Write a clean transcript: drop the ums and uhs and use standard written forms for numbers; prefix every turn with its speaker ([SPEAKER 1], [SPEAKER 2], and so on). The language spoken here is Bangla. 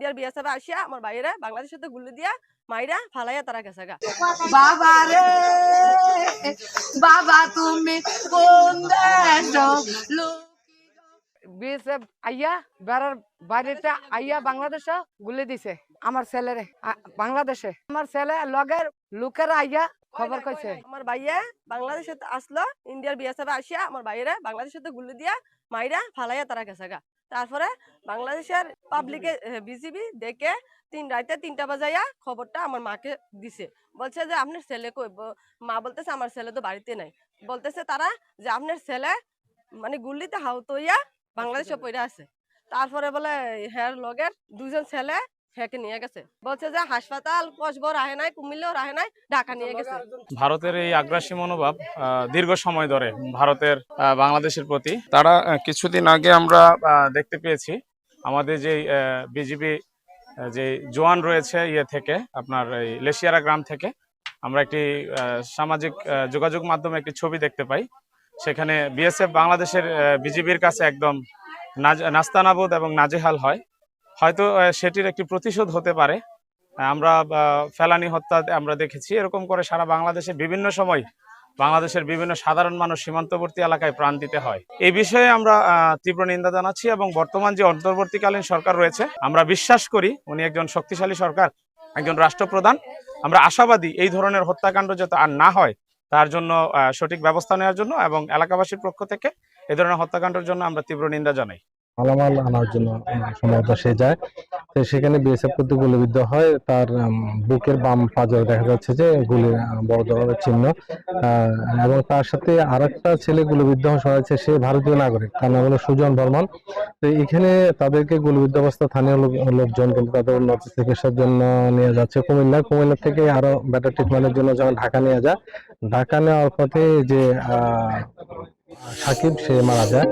[SPEAKER 1] ইন্ডিয়ার বিএসএফ আসিয়া আমার বাইরে বাংলাদেশের সাথে গুলি দিয়া মাইরা ফালাইয়া তারা গেছে গা।
[SPEAKER 2] বাবা রে বাবা তুমি কোন দেশ বিএসএফ আইয়া বেড়ার বাড়িতে আইয়া বাংলাদেশে গুলি দিছে আমার ছেলেরে বাংলাদেশে। আমার ছেলে লগের লোকেরা আইয়া খবর কইছে
[SPEAKER 1] আমার ভাইয়া বাংলাদেশে আসলো, ইন্ডিয়ার বিএসএফ আসিয়া আমার বাইরে বাংলাদেশের সাথে গুলি দিয়া মাইরা ফালাইয়া তারা গেছে গা। তারপরে বাংলাদেশের পাবলিকে বিজিবি দেখে রাতে 3টা বাজাইয়া খবরটা আমার মাকে দিছে। বলছে যে আপনার ছেলে কই? মা বলতেছে আমার ছেলে তো বাড়িতে নাই। বলতেছে তারা যে আপনার ছেলে মানে গুলিতে আহত হইয়া বাংলাদেশে পড়ে আছে। তারপরে বলে হ্যার লগের 2জন ছেলে হেকে নিয়ে গেছে। বলছে যে হাসপাতাল কসবো রাহে নাই, কুমিল্লাও রাহে নাই, ঢাকা নিয়ে গেছে।
[SPEAKER 3] ভারতের এই আগ্রাসী মনোভাব দীর্ঘ সময় ধরে ভারতের বাংলাদেশের প্রতি। তারা কিছুদিন আগে আমরা দেখতে পেয়েছি আমাদের যে বিজিবি যে জওয়ান রয়েছে থেকে আপনার এই লেশিয়ারা গ্রাম থেকে আমরা একটি সামাজিক যোগাযোগ মাধ্যমে একটি ছবি দেখতে পাই। সেখানে বিএসএফ বাংলাদেশের বিজিবির কাছে একদম নাস্তানাবুদ এবং নাজেহাল হয়। হয়তো সেটির একটি প্রতিশোধ হতে পারে। আমরা ফেলানি হত্যা আমরা দেখেছি, এরকম করে সারা বাংলাদেশে বিভিন্ন সময় বাংলাদেশের বিভিন্ন সাধারণ মানুষ সীমান্তবর্তী এলাকায় প্রাণ দিতে হয়। এই বিষয়ে আমরা তীব্র নিন্দা জানাচ্ছি এবং বর্তমান যে অন্তর্বর্তীকালীন সরকার রয়েছে আমরা বিশ্বাস করি উনি একজন শক্তিশালী সরকার, একজন রাষ্ট্রপ্রধান। আমরা আশাবাদী এই ধরনের হত্যাকাণ্ড যাতে আর না হয় তার জন্য সঠিক ব্যবস্থা নেওয়ার জন্য, এবং এলাকাবাসীর পক্ষ থেকে এই ধরনের হত্যাকাণ্ডের জন্য আমরা তীব্র নিন্দা জানাই।
[SPEAKER 4] মালামাল আনার জন্য সম্ভবত সে যায়, তো সেখানে বিএসএফ প্রতি গুলিবিদ্ধ হয়। তার বুকের বাম পাজরে দেখা যাচ্ছে যে গুলির বড় ধরনের চিহ্ন, এবং তার সাথে আরেকটা ছেলে গুলিবিদ্ধ শোনা যাচ্ছে, সে ভারতীয় নাগরিক, তার নাম হলো সুজন বর্মন। তো এখানে তাদেরকে গুলিবিদ্ধ অবস্থা স্থানীয় লোকজন কিন্তু তাদের উন্নত চিকিৎসার জন্য নিয়ে যাচ্ছে কুমিল্লা থেকে আরো বেটার ট্রিটমেন্টের জন্য যখন ঢাকা নিয়ে যায়, ঢাকা নেওয়ার পথে যে সাকিব সে মারা যায়।